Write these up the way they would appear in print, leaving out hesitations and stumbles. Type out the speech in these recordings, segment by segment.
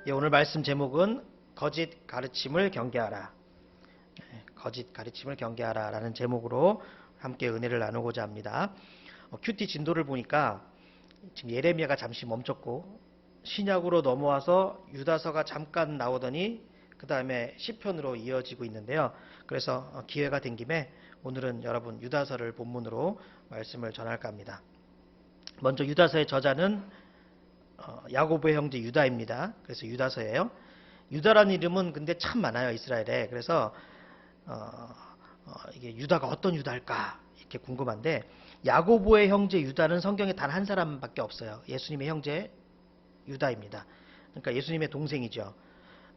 예, 오늘 말씀 제목은 거짓 가르침을 경계하라. 거짓 가르침을 경계하라 라는 제목으로 함께 은혜를 나누고자 합니다. 큐티 진도를 보니까 지금 예레미야가 잠시 멈췄고 신약으로 넘어와서 유다서가 잠깐 나오더니 그 다음에 시편으로 이어지고 있는데요. 그래서 기회가 된 김에 오늘은 여러분 유다서를 본문으로 말씀을 전할까 합니다. 먼저 유다서의 저자는 야고보의 형제 유다입니다. 그래서 유다서예요. 유다라는 이름은 근데 참 많아요, 이스라엘에. 그래서 이게 유다가 어떤 유다일까 이렇게 궁금한데, 야고보의 형제 유다는 성경에 단 한 사람밖에 없어요. 예수님의 형제 유다입니다. 그러니까 예수님의 동생이죠.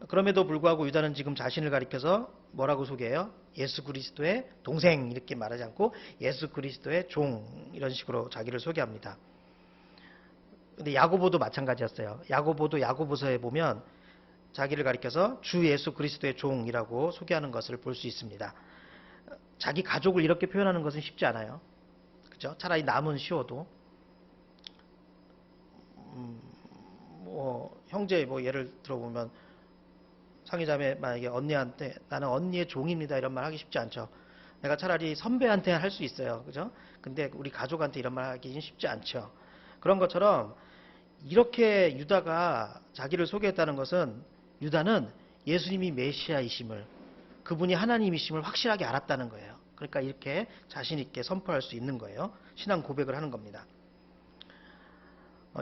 그럼에도 불구하고 유다는 지금 자신을 가리켜서 뭐라고 소개해요? 예수 그리스도의 동생 이렇게 말하지 않고 예수 그리스도의 종 이런 식으로 자기를 소개합니다. 근데 야고보도 마찬가지였어요. 야고보도 야고보서에 보면 자기를 가리켜서 주 예수 그리스도의 종이라고 소개하는 것을 볼 수 있습니다. 자기 가족을 이렇게 표현하는 것은 쉽지 않아요. 그죠? 차라리 남은 쉬워도 형제 예를 들어보면 상의자매 만약에 언니한테 나는 언니의 종입니다 이런 말 하기 쉽지 않죠. 내가 차라리 선배한테 할 수 있어요. 그죠? 근데 우리 가족한테 이런 말 하기는 쉽지 않죠. 그런 것처럼 이렇게 유다가 자기를 소개했다는 것은 유다는 예수님이 메시아이심을, 그분이 하나님이심을 확실하게 알았다는 거예요. 그러니까 이렇게 자신 있게 선포할 수 있는 거예요. 신앙 고백을 하는 겁니다.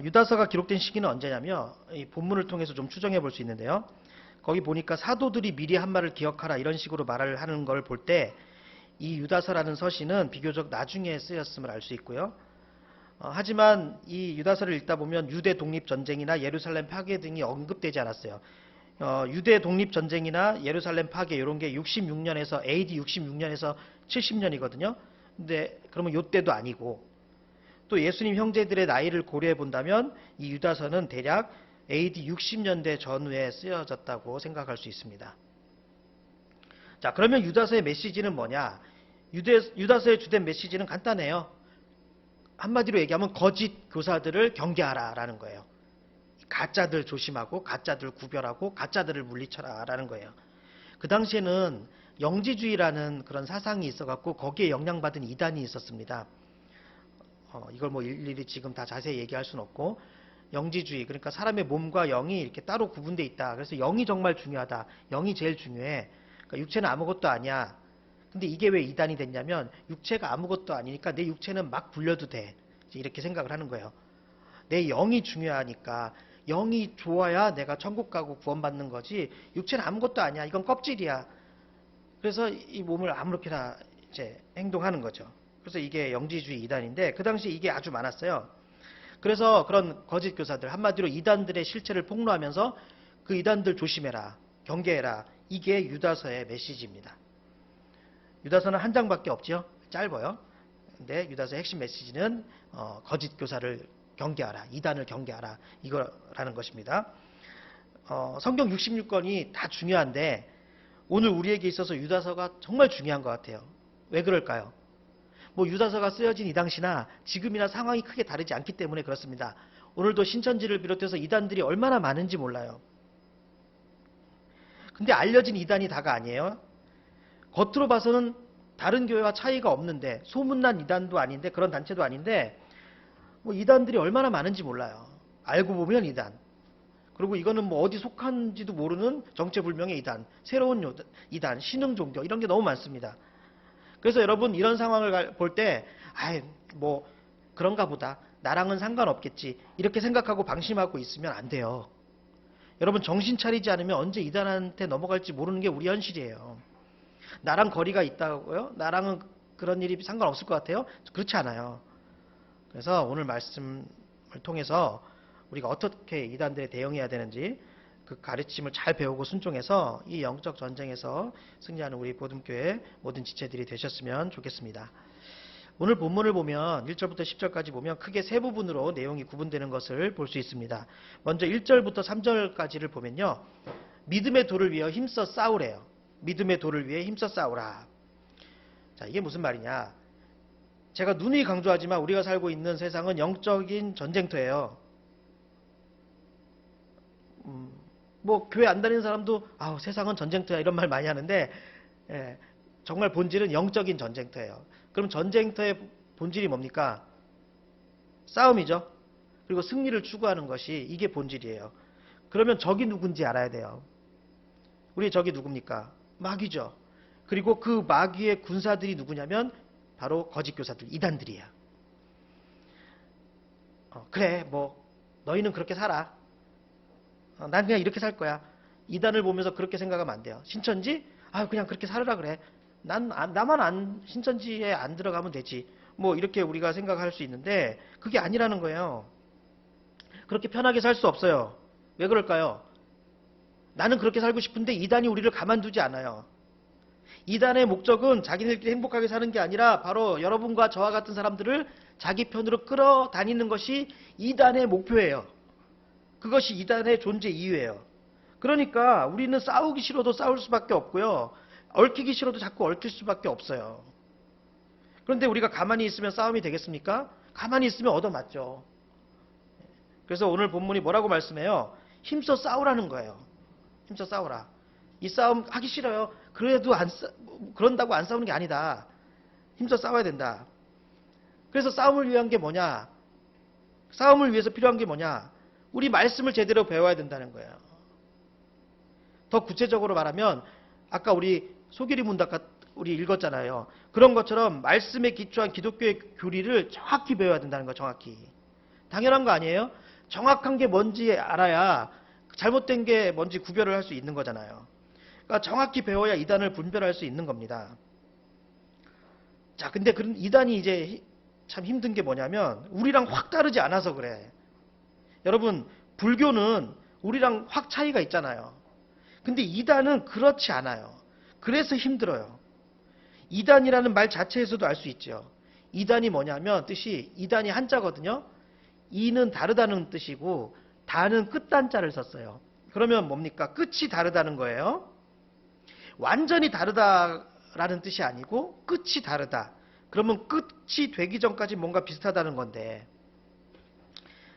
유다서가 기록된 시기는 언제냐면 이 본문을 통해서 좀 추정해 볼 수 있는데요. 거기 보니까 사도들이 미리 한 말을 기억하라 이런 식으로 말을 하는 걸 볼 때 이 유다서라는 서신은 비교적 나중에 쓰였음을 알 수 있고요. 하지만 이 유다서를 읽다 보면 유대 독립전쟁이나 예루살렘 파괴 등이 언급되지 않았어요. 유대 독립전쟁이나 예루살렘 파괴 이런 게 66년에서 AD 66년에서 70년이거든요. 근데 그러면 요때도 아니고, 또 예수님 형제들의 나이를 고려해 본다면 이 유다서는 대략 AD 60년대 전후에 쓰여졌다고 생각할 수 있습니다. 자, 그러면 유다서의 메시지는 뭐냐? 유다서의 주된 메시지는 간단해요. 한마디로 얘기하면 거짓 교사들을 경계하라 라는 거예요. 가짜들 조심하고 가짜들 구별하고 가짜들을 물리쳐라 라는 거예요. 그 당시에는 영지주의라는 그런 사상이 있어갖고 거기에 영향받은 이단이 있었습니다. 이걸 일일이 지금 다 자세히 얘기할 수는 없고, 영지주의, 그러니까 사람의 몸과 영이 이렇게 따로 구분돼 있다. 그래서 영이 정말 중요하다. 영이 제일 중요해. 그러니까 육체는 아무것도 아니야. 근데 이게 왜 이단이 됐냐면 육체가 아무것도 아니니까 내 육체는 막 굴려도 돼. 이렇게 생각을 하는 거예요. 내 영이 중요하니까 영이 좋아야 내가 천국 가고 구원받는 거지 육체는 아무것도 아니야. 이건 껍질이야. 그래서 이 몸을 아무렇게나 이제 행동하는 거죠. 그래서 이게 영지주의 이단인데 그 당시 이게 아주 많았어요. 그래서 그런 거짓 교사들, 한마디로 이단들의 실체를 폭로하면서 그 이단들 조심해라, 경계해라. 이게 유다서의 메시지입니다. 유다서는 한 장밖에 없죠. 짧아요. 근데 유다서의 핵심 메시지는 거짓 교사를 경계하라, 이단을 경계하라 이거라는 것입니다. 성경 66권이 다 중요한데 오늘 우리에게 있어서 유다서가 정말 중요한 것 같아요. 왜 그럴까요? 유다서가 쓰여진 이 당시나 지금이나 상황이 크게 다르지 않기 때문에 그렇습니다. 오늘도 신천지를 비롯해서 이단들이 얼마나 많은지 몰라요. 근데 알려진 이단이 다가 아니에요. 겉으로 봐서는 다른 교회와 차이가 없는데, 소문난 이단도 아닌데, 그런 단체도 아닌데 이단들이 얼마나 많은지 몰라요. 알고 보면 이단. 그리고 이거는 어디 속한지도 모르는 정체불명의 이단, 새로운 이단, 신흥종교 이런 게 너무 많습니다. 그래서 여러분 이런 상황을 볼 때 그런가 보다, 나랑은 상관없겠지 이렇게 생각하고 방심하고 있으면 안 돼요. 여러분 정신 차리지 않으면 언제 이단한테 넘어갈지 모르는 게 우리 현실이에요. 나랑 거리가 있다고요? 나랑은 그런 일이 상관없을 것 같아요? 그렇지 않아요. 그래서 오늘 말씀을 통해서 우리가 어떻게 이단들에 대응해야 되는지 그 가르침을 잘 배우고 순종해서 이 영적 전쟁에서 승리하는 우리 보듬교회 모든 지체들이 되셨으면 좋겠습니다. 오늘 본문을 보면 1절부터 10절까지 보면 크게 세 부분으로 내용이 구분되는 것을 볼 수 있습니다. 먼저 1절부터 3절까지를 보면요, 믿음의 도를 위해 힘써 싸우래요. 믿음의 도를 위해 힘써 싸우라. 자, 이게 무슨 말이냐? 제가 누누이 강조하지만 우리가 살고 있는 세상은 영적인 전쟁터예요. 뭐 교회 안 다니는 사람도 아우 세상은 전쟁터야 이런 말 많이 하는데 예, 정말 본질은 영적인 전쟁터예요. 그럼 전쟁터의 본질이 뭡니까? 싸움이죠. 그리고 승리를 추구하는 것이 이게 본질이에요. 그러면 적이 누군지 알아야 돼요. 우리 적이 누굽니까? 마귀죠. 그리고 그 마귀의 군사들이 누구냐면 바로 거짓 교사들, 이단들이에요. 그래 뭐 너희는 그렇게 살아. 난 그냥 이렇게 살 거야. 이단을 보면서 그렇게 생각하면 안 돼요. 신천지? 아 그냥 그렇게 살으라 그래. 나만 신천지에 안 들어가면 되지. 뭐 이렇게 우리가 생각할 수 있는데 그게 아니라는 거예요. 그렇게 편하게 살 수 없어요. 왜 그럴까요? 나는 그렇게 살고 싶은데 이단이 우리를 가만두지 않아요. 이단의 목적은 자기들끼리 행복하게 사는 게 아니라 바로 여러분과 저와 같은 사람들을 자기 편으로 끌어다니는 것이 이단의 목표예요. 그것이 이단의 존재 이유예요. 그러니까 우리는 싸우기 싫어도 싸울 수밖에 없고요. 얽히기 싫어도 자꾸 얽힐 수밖에 없어요. 그런데 우리가 가만히 있으면 싸움이 되겠습니까? 가만히 있으면 얻어맞죠. 그래서 오늘 본문이 뭐라고 말씀해요? 힘써 싸우라는 거예요. 힘써 싸우라. 이 싸움 하기 싫어요. 그래도 그런다고 안 싸우는 게 아니다. 힘써 싸워야 된다. 그래서 싸움을 위한 게 뭐냐? 싸움을 위해서 필요한 게 뭐냐? 우리 말씀을 제대로 배워야 된다는 거예요. 더 구체적으로 말하면 아까 우리 소길이 문답 우리 읽었잖아요. 그런 것처럼 말씀에 기초한 기독교의 교리를 정확히 배워야 된다는 거예요. 정확히. 당연한 거 아니에요? 정확한 게 뭔지 알아야 잘못된 게 뭔지 구별을 할 수 있는 거잖아요. 그러니까 정확히 배워야 이단을 분별할 수 있는 겁니다. 자, 근데 그런 이단이 이제 참 힘든 게 뭐냐면 우리랑 확 다르지 않아서 그래. 여러분, 불교는 우리랑 확 차이가 있잖아요. 근데 이단은 그렇지 않아요. 그래서 힘들어요. 이단이라는 말 자체에서도 알 수 있죠. 이단이 뭐냐면 뜻이 이단이 한자거든요. 이는 다르다는 뜻이고 다는 끝단자를 썼어요. 그러면 뭡니까? 끝이 다르다는 거예요. 완전히 다르다라는 뜻이 아니고 끝이 다르다. 그러면 끝이 되기 전까지 뭔가 비슷하다는 건데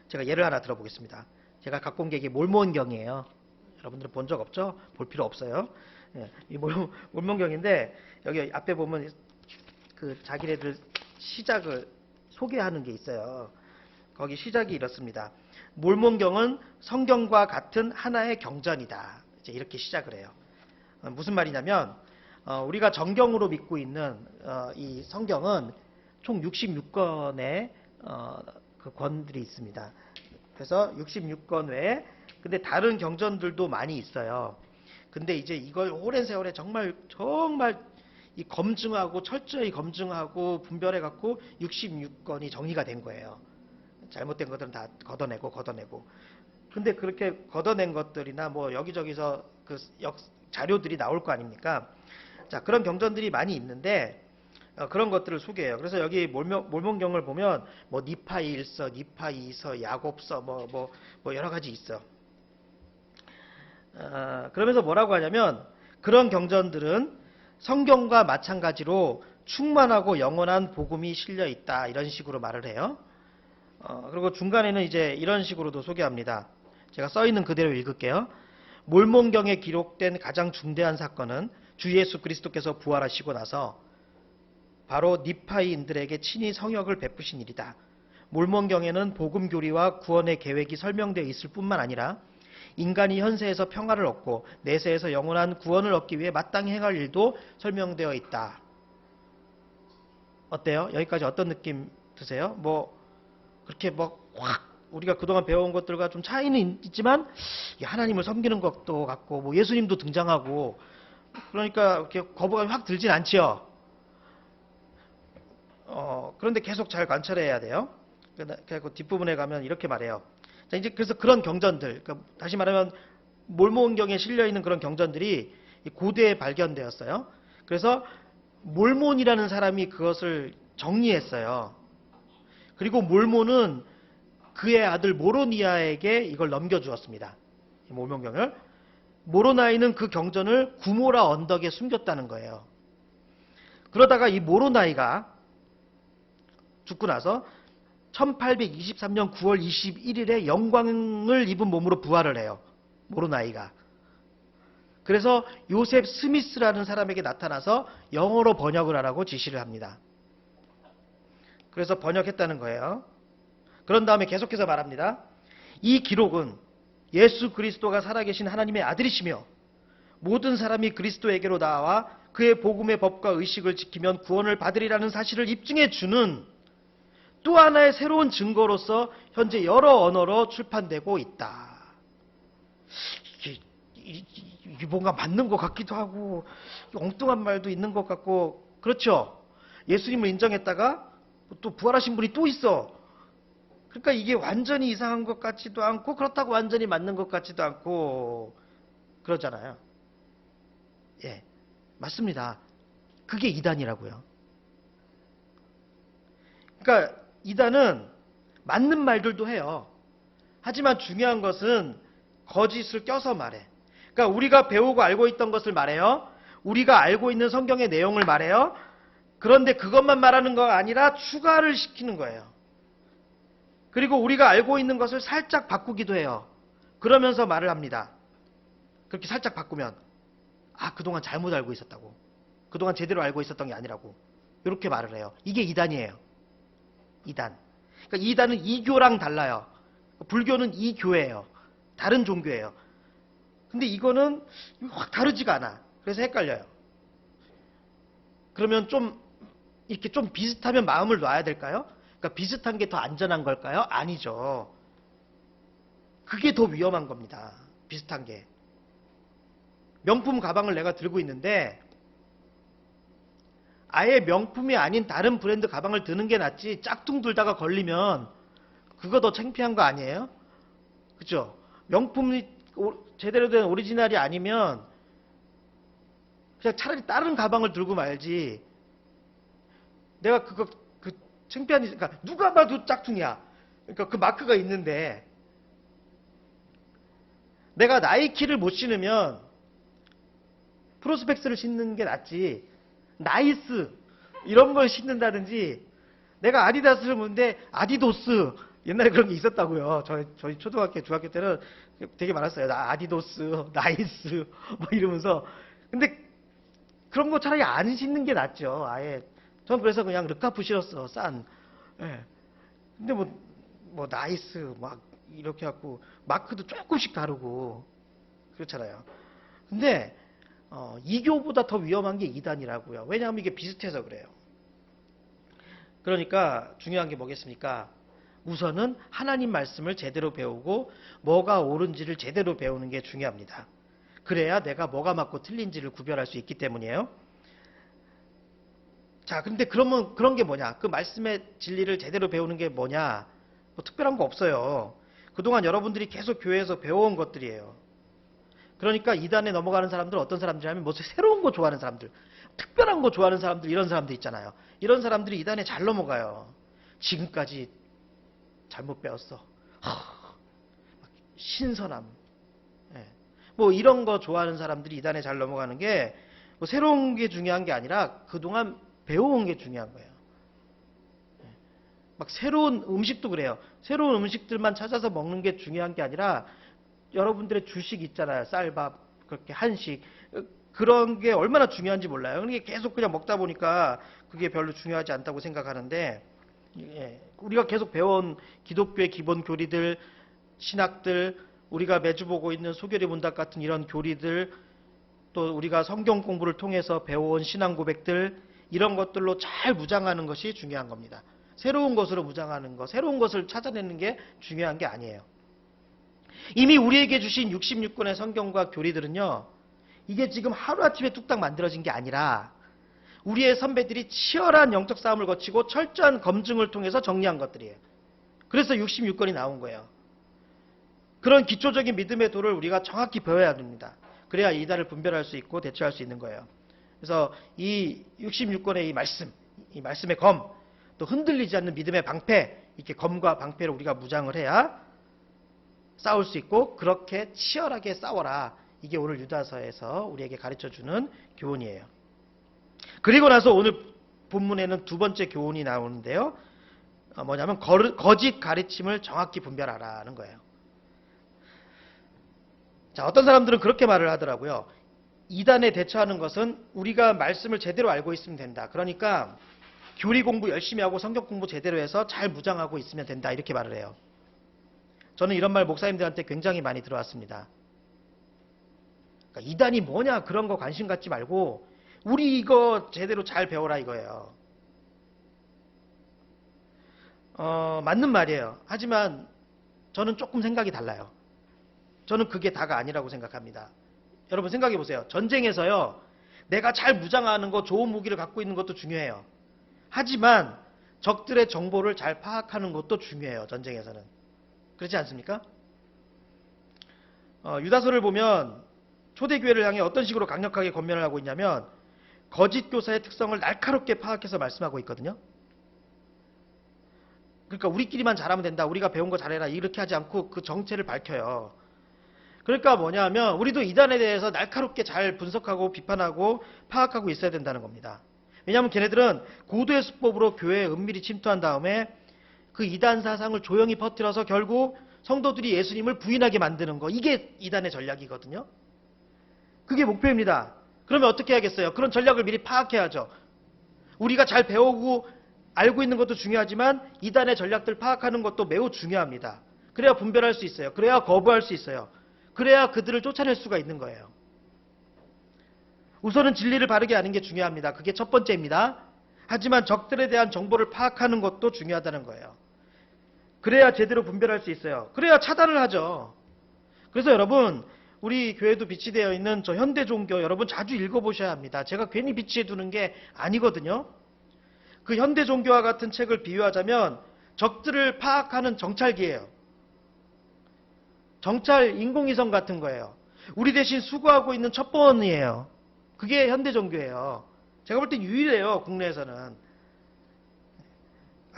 제가 예를 하나 들어보겠습니다. 제가 갖고 온 게 이게 몰몬경이에요. 여러분들은 본 적 없죠? 볼 필요 없어요. 예, 이 몰몬경인데 여기 앞에 보면 그 자기네들 시작을 소개하는 게 있어요. 거기 시작이 이렇습니다. 몰몬경은 성경과 같은 하나의 경전이다. 이제 이렇게 시작을 해요. 무슨 말이냐면 우리가 정경으로 믿고 있는 이 성경은 총 66권의 그 권들이 있습니다. 그래서 66권 외에 근데 다른 경전들도 많이 있어요. 근데 이제 이걸 오랜 세월에 정말 이 검증하고 철저히 검증하고 분별해 갖고 66권이 정리가 된 거예요. 잘못된 것들은 다 걷어내고. 근데 그렇게 걷어낸 것들이나 뭐 여기저기서 그 자료들이 나올 거 아닙니까? 자, 그런 경전들이 많이 있는데 그런 것들을 소개해요. 그래서 여기 몰몬경을 보면 뭐 니파 1서, 니파 2서, 야곱서 뭐 여러 가지 있어. 그러면서 뭐라고 하냐면 그런 경전들은 성경과 마찬가지로 충만하고 영원한 복음이 실려 있다. 이런 식으로 말을 해요. 그리고 중간에는 이제 이런 식으로도 소개합니다. 제가 써 있는 그대로 읽을게요. 몰몬경에 기록된 가장 중대한 사건은 주 예수 그리스도께서 부활하시고 나서 바로 니파이인들에게 친히 성역을 베푸신 일이다. 몰몬경에는 복음 교리와 구원의 계획이 설명되어 있을 뿐만 아니라 인간이 현세에서 평화를 얻고 내세에서 영원한 구원을 얻기 위해 마땅히 행할 일도 설명되어 있다. 어때요? 여기까지 어떤 느낌 드세요? 뭐 그렇게 확 우리가 그동안 배워온 것들과 좀 차이는 있지만 하나님을 섬기는 것도 같고 뭐 예수님도 등장하고 그러니까 이렇게 거부감이 확 들진 않지요. 그런데 계속 잘 관찰해야 돼요. 그리고 뒷부분에 가면 이렇게 말해요. 자, 이제 그래서 그런 경전들, 그러니까 다시 말하면 몰몬경에 실려 있는 그런 경전들이 고대에 발견되었어요. 그래서 몰몬이라는 사람이 그것을 정리했어요. 그리고 몰몬은 그의 아들 모로니아에게 이걸 넘겨주었습니다. 몰몬경을. 모로나이는 그 경전을 구모라 언덕에 숨겼다는 거예요. 그러다가 이 모로나이가 죽고 나서 1823년 9월 21일에 영광을 입은 몸으로 부활을 해요. 모로나이가. 그래서 요셉 스미스라는 사람에게 나타나서 영어로 번역을 하라고 지시를 합니다. 그래서 번역했다는 거예요. 그런 다음에 계속해서 말합니다. 이 기록은 예수 그리스도가 살아계신 하나님의 아들이시며 모든 사람이 그리스도에게로 나와 그의 복음의 법과 의식을 지키면 구원을 받으리라는 사실을 입증해 주는 또 하나의 새로운 증거로서 현재 여러 언어로 출판되고 있다. 이게 뭔가 맞는 것 같기도 하고 엉뚱한 말도 있는 것 같고 그렇죠. 예수님을 인정했다가 또 부활하신 분이 또 있어. 그러니까 이게 완전히 이상한 것 같지도 않고 그렇다고 완전히 맞는 것 같지도 않고 그러잖아요. 예, 맞습니다. 그게 이단이라고요. 그러니까 이단은 맞는 말들도 해요. 하지만 중요한 것은 거짓을 껴서 말해. 그러니까 우리가 배우고 알고 있던 것을 말해요. 우리가 알고 있는 성경의 내용을 말해요. 그런데 그것만 말하는 거 아니라 추가를 시키는 거예요. 그리고 우리가 알고 있는 것을 살짝 바꾸기도 해요. 그러면서 말을 합니다. 그렇게 살짝 바꾸면 그동안 잘못 알고 있었다고. 그동안 제대로 알고 있었던 게 아니라고. 이렇게 말을 해요. 이게 이단이에요. 이단. 그러니까 이단은 이교랑 달라요. 불교는 이교예요. 다른 종교예요. 근데 이거는 확 다르지가 않아. 그래서 헷갈려요. 그러면 좀 이렇게 좀 비슷하면 마음을 놔야 될까요? 그러니까 비슷한 게 더 안전한 걸까요? 아니죠. 그게 더 위험한 겁니다. 비슷한 게. 명품 가방을 내가 들고 있는데 아예 명품이 아닌 다른 브랜드 가방을 드는 게 낫지 짝퉁 들다가 걸리면 그거 더 창피한 거 아니에요? 그죠? 명품이 제대로 된 오리지널이 아니면 그냥 차라리 다른 가방을 들고 말지. 내가 그 창피한, 그러니까 누가 봐도 짝퉁이야. 그러니까 그 마크가 있는데 내가 나이키를 못 신으면 프로스펙스를 신는 게 낫지. 나이스 이런 걸 신는다든지 내가 아디다스를 보는데 아디도스 옛날에 그런 게 있었다고요. 저희 초등학교 중학교 때는 되게 많았어요. 아디도스 나이스 뭐 이러면서. 근데 그런 거 차라리 안 신는 게 낫죠. 아예 전 그래서 그냥 르카프 신었어. 싼. 예. 근데 뭐 나이스 막 이렇게 갖고 마크도 조금씩 다르고 그렇잖아요. 근데 이교보다 더 위험한 게 이단이라고요. 왜냐하면 이게 비슷해서 그래요. 그러니까 중요한 게 뭐겠습니까? 우선은 하나님 말씀을 제대로 배우고 뭐가 옳은지를 제대로 배우는 게 중요합니다. 그래야 내가 뭐가 맞고 틀린지를 구별할 수 있기 때문이에요. 자, 근데 그러면 그런 게 뭐냐? 그 말씀의 진리를 제대로 배우는 게 뭐냐? 뭐 특별한 거 없어요. 그동안 여러분들이 계속 교회에서 배워온 것들이에요. 그러니까 이단에 넘어가는 사람들 어떤 사람들이냐면 뭐 새로운 거 좋아하는 사람들, 특별한 거 좋아하는 사람들 이런 사람들 있잖아요. 이런 사람들이 이단에 잘 넘어가요. 지금까지 잘못 배웠어. 신선함. 예. 뭐 이런 거 좋아하는 사람들이 이단에 잘 넘어가는 게 뭐 새로운 게 중요한 게 아니라 그동안 배워온 게 중요한 거예요. 예. 막 새로운 음식도 그래요. 새로운 음식들만 찾아서 먹는 게 중요한 게 아니라 여러분들의 주식 있잖아요. 쌀밥, 그렇게 한식. 그런 게 얼마나 중요한지 몰라요. 그게 계속 그냥 먹다 보니까 그게 별로 중요하지 않다고 생각하는데, 예, 우리가 계속 배워온 기독교의 기본 교리들, 신학들, 우리가 매주 보고 있는 소결의 문답 같은 이런 교리들, 또 우리가 성경 공부를 통해서 배워온 신앙 고백들, 이런 것들로 잘 무장하는 것이 중요한 겁니다. 새로운 것으로 무장하는 것, 새로운 것을 찾아내는 게 중요한 게 아니에요. 이미 우리에게 주신 66권의 성경과 교리들은요, 이게 지금 하루아침에 뚝딱 만들어진 게 아니라 우리의 선배들이 치열한 영적 싸움을 거치고 철저한 검증을 통해서 정리한 것들이에요. 그래서 66권이 나온 거예요. 그런 기초적인 믿음의 도를 우리가 정확히 배워야 됩니다. 그래야 이단을 분별할 수 있고 대처할 수 있는 거예요. 그래서 이 66권의 이 말씀의 검, 또 흔들리지 않는 믿음의 방패, 이렇게 검과 방패를 우리가 무장을 해야 싸울 수 있고 그렇게 치열하게 싸워라. 이게 오늘 유다서에서 우리에게 가르쳐주는 교훈이에요. 그리고 나서 오늘 본문에는 두 번째 교훈이 나오는데요. 뭐냐면 거짓 가르침을 정확히 분별하라는 거예요. 자, 어떤 사람들은 그렇게 말을 하더라고요. 이단에 대처하는 것은 우리가 말씀을 제대로 알고 있으면 된다. 그러니까 교리 공부 열심히 하고 성경 공부 제대로 해서 잘 무장하고 있으면 된다. 이렇게 말을 해요. 저는 이런 말 목사님들한테 굉장히 많이 들어왔습니다. 그러니까 이단이 뭐냐 그런 거 관심 갖지 말고 우리 이거 제대로 잘 배워라 이거예요. 맞는 말이에요. 하지만 저는 조금 생각이 달라요. 저는 그게 다가 아니라고 생각합니다. 여러분 생각해 보세요. 전쟁에서요. 내가 잘 무장하는 거, 좋은 무기를 갖고 있는 것도 중요해요. 하지만 적들의 정보를 잘 파악하는 것도 중요해요. 전쟁에서는. 그렇지 않습니까? 유다서를 보면 초대교회를 향해 어떤 식으로 강력하게 권면을 하고 있냐면 거짓 교사의 특성을 날카롭게 파악해서 말씀하고 있거든요. 그러니까 우리끼리만 잘하면 된다. 우리가 배운 거 잘해라. 이렇게 하지 않고 그 정체를 밝혀요. 그러니까 뭐냐면 우리도 이단에 대해서 날카롭게 잘 분석하고 비판하고 파악하고 있어야 된다는 겁니다. 왜냐하면 걔네들은 고도의 수법으로 교회에 은밀히 침투한 다음에 그 이단 사상을 조용히 퍼뜨려서 결국 성도들이 예수님을 부인하게 만드는 거. 이게 이단의 전략이거든요. 그게 목표입니다. 그러면 어떻게 해야겠어요? 그런 전략을 미리 파악해야죠. 우리가 잘 배우고 알고 있는 것도 중요하지만 이단의 전략들 파악하는 것도 매우 중요합니다. 그래야 분별할 수 있어요. 그래야 거부할 수 있어요. 그래야 그들을 쫓아낼 수가 있는 거예요. 우선은 진리를 바르게 아는 게 중요합니다. 그게 첫 번째입니다. 하지만 적들에 대한 정보를 파악하는 것도 중요하다는 거예요. 그래야 제대로 분별할 수 있어요. 그래야 차단을 하죠. 그래서 여러분 우리 교회도 비치되어 있는 저 현대 종교 여러분 자주 읽어보셔야 합니다. 제가 괜히 비치해 두는 게 아니거든요. 그 현대 종교와 같은 책을 비유하자면 적들을 파악하는 정찰기예요. 정찰 인공위성 같은 거예요. 우리 대신 수고하고 있는 첩보원이에요. 그게 현대 종교예요. 제가 볼 땐 유일해요. 국내에서는.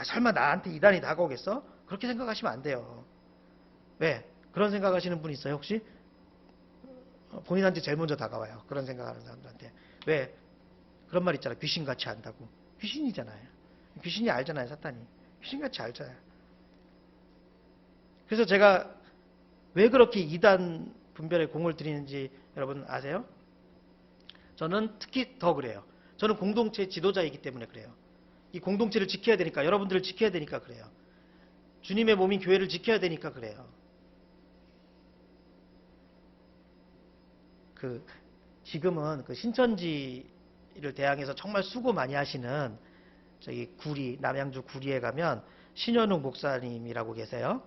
설마 나한테 이단이 다가오겠어? 그렇게 생각하시면 안 돼요. 왜? 그런 생각하시는 분 있어요 혹시? 본인한테 제일 먼저 다가와요. 그런 생각하는 사람들한테. 왜? 그런 말 있잖아요. 귀신같이 안다고. 귀신이잖아요. 귀신이 알잖아요. 사탄이. 귀신같이 알잖아요. 그래서 제가 왜 그렇게 이단 분별에 공을 들이는지 여러분 아세요? 저는 특히 더 그래요. 저는 공동체 지도자이기 때문에 그래요. 이 공동체를 지켜야 되니까, 여러분들을 지켜야 되니까 그래요. 주님의 몸인 교회를 지켜야 되니까 그래요. 지금은 그 신천지를 대항해서 정말 수고 많이 하시는 저기 남양주 구리에 가면 신현욱 목사님이라고 계세요.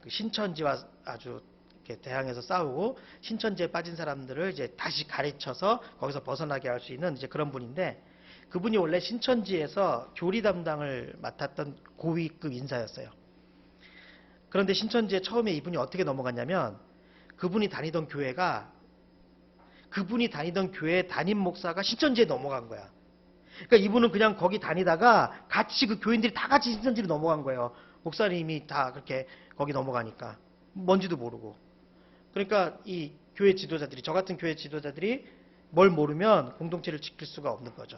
그 신천지와 아주 이렇게 대항해서 싸우고 신천지에 빠진 사람들을 이제 다시 가르쳐서 거기서 벗어나게 할 수 있는 이제 그런 분인데 그분이 원래 신천지에서 교리 담당을 맡았던 고위급 인사였어요. 그런데 신천지에 처음에 이분이 어떻게 넘어갔냐면 그분이 다니던 교회 담임 목사가 신천지에 넘어간 거야. 그러니까 이분은 그냥 거기 다니다가 같이 그 교인들이 다 같이 신천지로 넘어간 거예요. 목사님이 다 그렇게 거기 넘어가니까 뭔지도 모르고. 그러니까 이 교회 지도자들이 저 같은 교회 지도자들이 뭘 모르면 공동체를 지킬 수가 없는 거죠.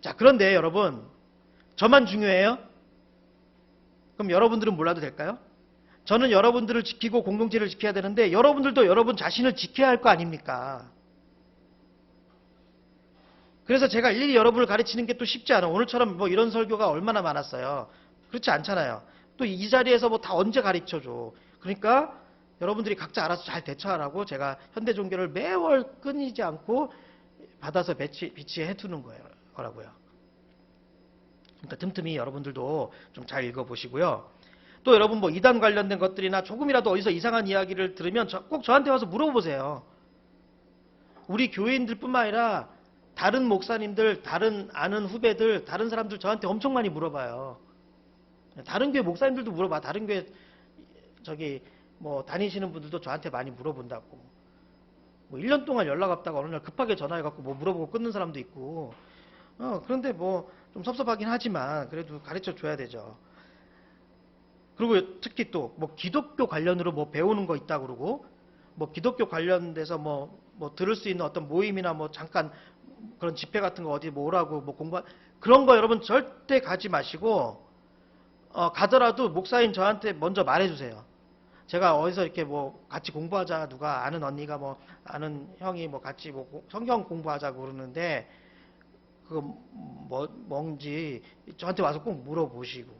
자, 그런데 여러분 저만 중요해요? 그럼 여러분들은 몰라도 될까요? 저는 여러분들을 지키고 공동체를 지켜야 되는데 여러분들도 여러분 자신을 지켜야 할 거 아닙니까? 그래서 제가 일일이 여러분을 가르치는 게 또 쉽지 않아. 오늘처럼 뭐 이런 설교가 얼마나 많았어요. 그렇지 않잖아요. 또 이 자리에서 뭐 다 언제 가르쳐줘. 그러니까 여러분들이 각자 알아서 잘 대처하라고 제가 현대 종교를 매월 끊이지 않고 받아서 비치해 두는 거라고요. 그러니까 틈틈이 여러분들도 좀 잘 읽어보시고요. 또 여러분 뭐 이단 관련된 것들이나 조금이라도 어디서 이상한 이야기를 들으면 꼭 저한테 와서 물어보세요. 우리 교회인들뿐만 아니라 다른 목사님들, 다른 아는 후배들, 다른 사람들 저한테 엄청 많이 물어봐요. 다른 교회 목사님들도 물어봐. 다른 교회 뭐 다니시는 분들도 저한테 많이 물어본다고. 뭐 1년 동안 연락 없다가 어느 날 급하게 전화해갖고 뭐 물어보고 끊는 사람도 있고. 그런데 뭐 좀 섭섭하긴 하지만 그래도 가르쳐 줘야 되죠. 그리고 특히 또 뭐 기독교 관련으로 뭐 배우는 거 있다 그러고 뭐 기독교 관련돼서 뭐 들을 수 있는 어떤 모임이나 뭐 잠깐 그런 집회 같은 거 어디 뭐 오라고 뭐 그런 거 여러분 절대 가지 마시고 가더라도 목사인 저한테 먼저 말해주세요. 제가 어디서 이렇게 뭐 같이 공부하자, 누가 아는 언니가 뭐 아는 형이 뭐 같이 뭐 성경 공부하자고 그러는데 그거 뭔지 저한테 와서 꼭 물어보시고.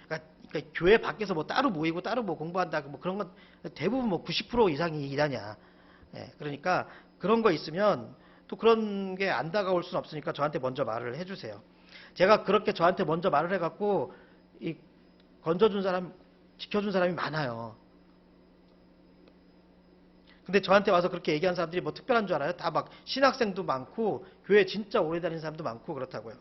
그러니까 교회 밖에서 뭐 따로 모이고 따로 뭐 공부한다 뭐 그런 건 대부분 뭐 90% 이상이 이단이야. 예, 그러니까 그런 거 있으면 또 그런 게 안 다가올 수는 없으니까 저한테 먼저 말을 해주세요. 제가 그렇게 저한테 먼저 말을 해갖고 이 건져준 사람, 지켜준 사람이 많아요. 근데 저한테 와서 그렇게 얘기한 사람들이 뭐 특별한 줄 알아요? 다 막 신학생도 많고 교회 진짜 오래 다니는 사람도 많고 그렇다고요.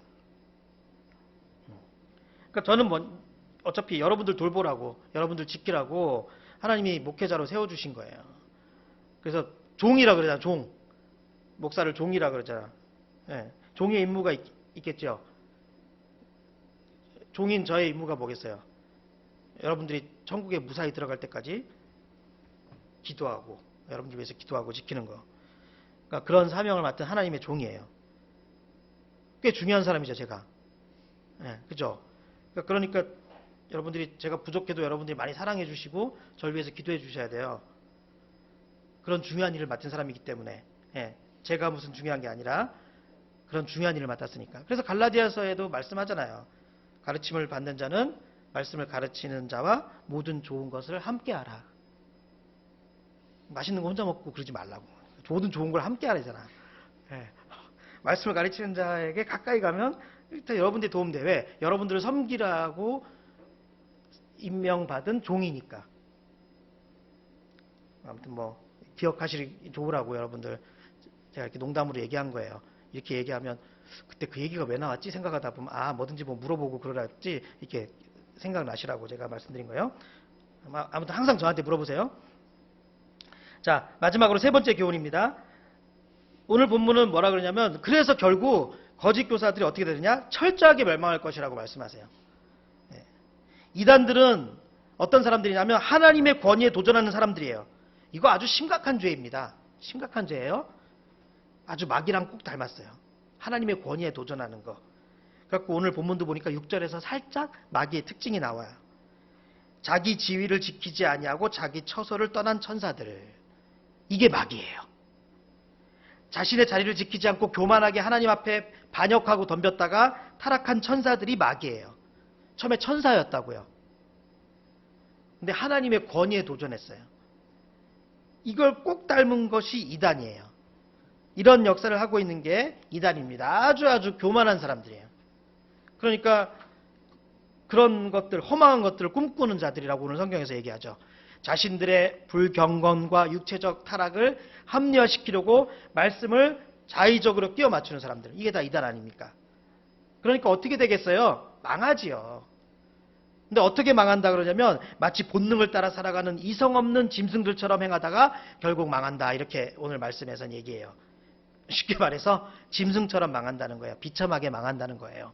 그러니까 저는 뭐 어차피 여러분들 돌보라고, 여러분들 지키라고 하나님이 목회자로 세워주신 거예요. 그래서 종이라 그러잖아, 종. 목사를 종이라 그러잖아. 예, 종의 임무가 있겠죠. 종인 저의 임무가 뭐겠어요? 여러분들이 천국에 무사히 들어갈 때까지 기도하고, 여러분들 위해서 기도하고 지키는 거. 그러니까 그런 사명을 맡은 하나님의 종이에요. 꽤 중요한 사람이죠, 제가. 예, 그죠? 그러니까 여러분들이 제가 부족해도 여러분들이 많이 사랑해 주시고 저를 위해서 기도해 주셔야 돼요. 그런 중요한 일을 맡은 사람이기 때문에. 예, 제가 무슨 중요한 게 아니라 그런 중요한 일을 맡았으니까. 그래서 갈라디아서에도 말씀하잖아요. 가르침을 받는 자는 말씀을 가르치는 자와 모든 좋은 것을 함께하라. 맛있는 거 혼자 먹고 그러지 말라고. 모든 좋은 걸 함께하라잖아. 예. 말씀을 가르치는 자에게 가까이 가면 일단 여러분들이 도움돼. 왜? 여러분들을 섬기라고 임명받은 종이니까. 아무튼 뭐 기억하시기 좋으라고 여러분들 제가 이렇게 농담으로 얘기한 거예요. 이렇게 얘기하면 그때 그 얘기가 왜 나왔지 생각하다 보면 아 뭐든지 뭐 물어보고 그러랬지 이렇게 생각나시라고 제가 말씀드린 거예요. 아무튼 항상 저한테 물어보세요. 자, 마지막으로 세 번째 교훈입니다. 오늘 본문은 뭐라 그러냐면 그래서 결국 거짓 교사들이 어떻게 되느냐? 철저하게 멸망할 것이라고 말씀하세요. 네. 이단들은 어떤 사람들이냐면 하나님의 권위에 도전하는 사람들이에요. 이거 아주 심각한 죄입니다. 심각한 죄예요. 아주 마귀랑 꼭 닮았어요. 하나님의 권위에 도전하는 거. 그래갖고 오늘 본문도 보니까 6절에서 살짝 마귀의 특징이 나와요. 자기 지위를 지키지 아니하고 자기 처소를 떠난 천사들. 이게 마귀예요. 자신의 자리를 지키지 않고 교만하게 하나님 앞에 반역하고 덤볐다가 타락한 천사들이 마귀예요. 처음에 천사였다고요. 근데 하나님의 권위에 도전했어요. 이걸 꼭 닮은 것이 이단이에요. 이런 역사를 하고 있는 게 이단입니다. 아주 교만한 사람들이에요. 그러니까 그런 것들, 허망한 것들을 꿈꾸는 자들이라고 오늘 성경에서 얘기하죠. 자신들의 불경건과 육체적 타락을 합리화시키려고 말씀을 자의적으로 끼워 맞추는 사람들. 이게 다 이단 아닙니까? 그러니까 어떻게 되겠어요? 망하지요. 근데 어떻게 망한다 그러냐면 마치 본능을 따라 살아가는 이성 없는 짐승들처럼 행하다가 결국 망한다. 이렇게 오늘 말씀에서는 얘기해요. 쉽게 말해서 짐승처럼 망한다는 거예요. 비참하게 망한다는 거예요.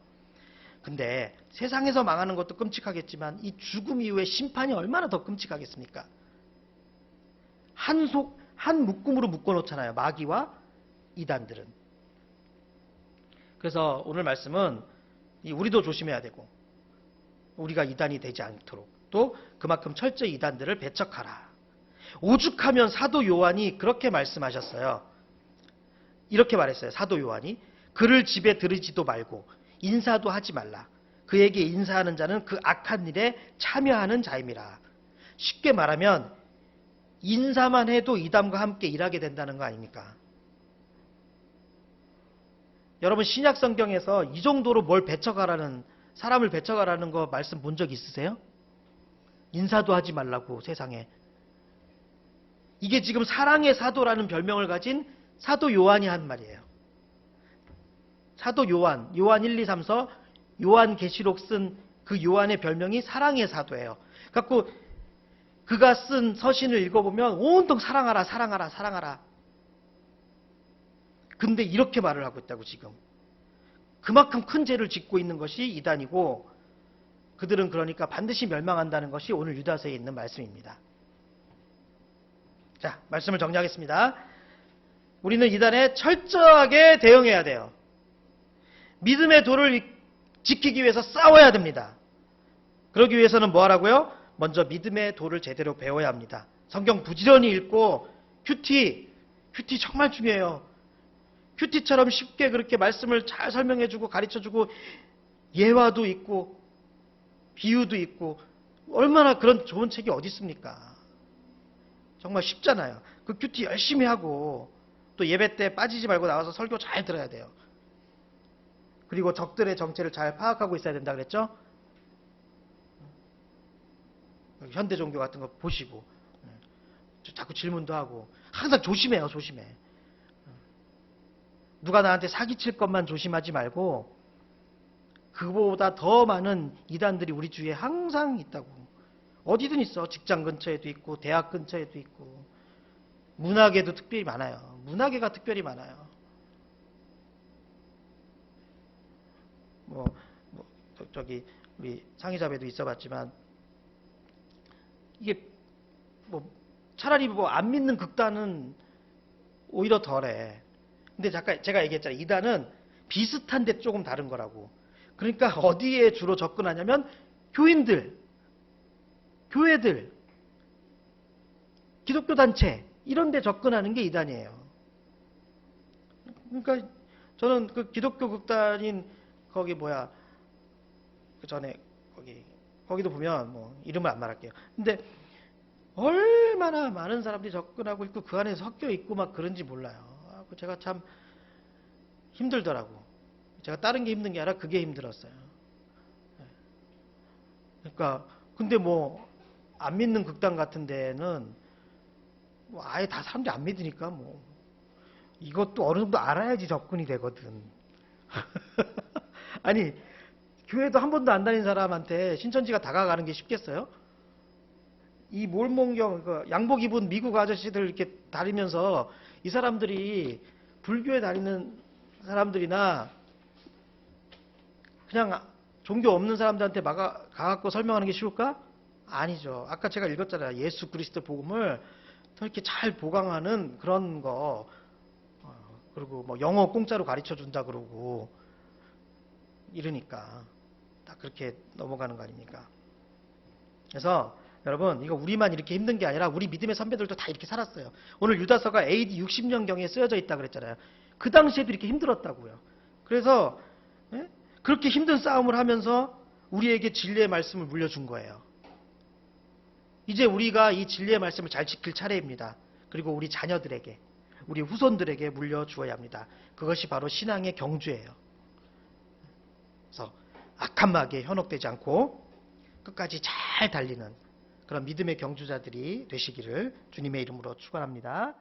근데 세상에서 망하는 것도 끔찍하겠지만 이 죽음 이후의 심판이 얼마나 더 끔찍하겠습니까? 한 묶음으로 묶어놓잖아요. 마귀와 이단들은. 그래서 오늘 말씀은 우리도 조심해야 되고 우리가 이단이 되지 않도록 또 그만큼 철저히 이단들을 배척하라. 오죽하면 사도 요한이 그렇게 말씀하셨어요. 이렇게 말했어요. 사도 요한이 그를 집에 들이지도 말고 인사도 하지 말라. 그에게 인사하는 자는 그 악한 일에 참여하는 자임이라. 쉽게 말하면 인사만 해도 이단과 함께 일하게 된다는 거 아닙니까? 여러분 신약 성경에서 이 정도로 뭘 배척하라는 사람을 배척하라는 거 말씀 본 적 있으세요? 인사도 하지 말라고 세상에. 이게 지금 사랑의 사도라는 별명을 가진 사도 요한이 한 말이에요. 사도 요한 1, 2, 3서 요한계시록 쓴 그 요한의 별명이 사랑의 사도예요. 그래서 그가 쓴 서신을 읽어보면 온통 사랑하라 사랑하라 사랑하라. 근데 이렇게 말을 하고 있다고 지금. 그만큼 큰 죄를 짓고 있는 것이 이단이고 그들은 그러니까 반드시 멸망한다는 것이 오늘 유다서에 있는 말씀입니다. 자, 말씀을 정리하겠습니다. 우리는 이단에 철저하게 대응해야 돼요. 믿음의 도를 지키기 위해서 싸워야 됩니다. 그러기 위해서는 뭐 하라고요? 먼저 믿음의 도를 제대로 배워야 합니다. 성경 부지런히 읽고 큐티 정말 중요해요. 큐티처럼 쉽게 그렇게 말씀을 잘 설명해주고 가르쳐주고 예화도 있고 비유도 있고 얼마나 그런 좋은 책이 어디 있습니까? 정말 쉽잖아요. 그 큐티 열심히 하고 또 예배 때 빠지지 말고 나와서 설교 잘 들어야 돼요. 그리고 적들의 정체를 잘 파악하고 있어야 된다 그랬죠? 현대 종교 같은 거 보시고 자꾸 질문도 하고 항상 조심해요. 조심해. 누가 나한테 사기칠 것만 조심하지 말고 그보다 더 많은 이단들이 우리 주위에 항상 있다고. 어디든 있어. 직장 근처에도 있고 대학 근처에도 있고 문화계도 특별히 많아요. 문화계가 특별히 많아요. 저기 우리 상의자배도 있어봤지만 이게 차라리 안 믿는 극단은 오히려 덜해. 근데 잠깐 제가 얘기했잖아요. 이단은 비슷한데 조금 다른 거라고. 그러니까 어디에 주로 접근하냐면 교인들, 교회들, 기독교 단체 이런 데 접근하는 게 이단이에요. 그러니까 저는 그 기독교 극단인 거기 그 전에 거기도 보면 이름을 안 말할게요. 근데 얼마나 많은 사람들이 접근하고 있고 그 안에 섞여 있고 막 그런지 몰라요. 제가 참 힘들더라고. 제가 다른 게 힘든 게 아니라 그게 힘들었어요. 그러니까 근데 안 믿는 극단 같은 데는 아예 다 사람들이 안 믿으니까 이것도 어느 정도 알아야지 접근이 되거든. 아니 교회도 한 번도 안 다닌 사람한테 신천지가 다가가는 게 쉽겠어요? 이 몰몬경 양복 입은 미국 아저씨들 이렇게 다니면서 이 사람들이 불교에 다니는 사람들이나 그냥 종교 없는 사람들한테 가갖고 설명하는 게 쉬울까? 아니죠. 아까 제가 읽었잖아요. 예수 그리스도 복음을 더 이렇게 잘 보강하는 그런 거. 그리고 영어 공짜로 가르쳐 준다 그러고 이러니까 다 그렇게 넘어가는 거 아닙니까? 그래서 여러분 이거 우리만 이렇게 힘든 게 아니라 우리 믿음의 선배들도 다 이렇게 살았어요. 오늘 유다서가 AD 60년경에 쓰여져 있다 그랬잖아요. 그 당시에도 이렇게 힘들었다고요. 그래서 그렇게 힘든 싸움을 하면서 우리에게 진리의 말씀을 물려준 거예요. 이제 우리가 이 진리의 말씀을 잘 지킬 차례입니다. 그리고 우리 자녀들에게, 우리 후손들에게 물려주어야 합니다. 그것이 바로 신앙의 경주예요. 그래서 악한 마귀에 현혹되지 않고 끝까지 잘 달리는 그런 믿음의 경주자들이 되시기를 주님의 이름으로 축원합니다.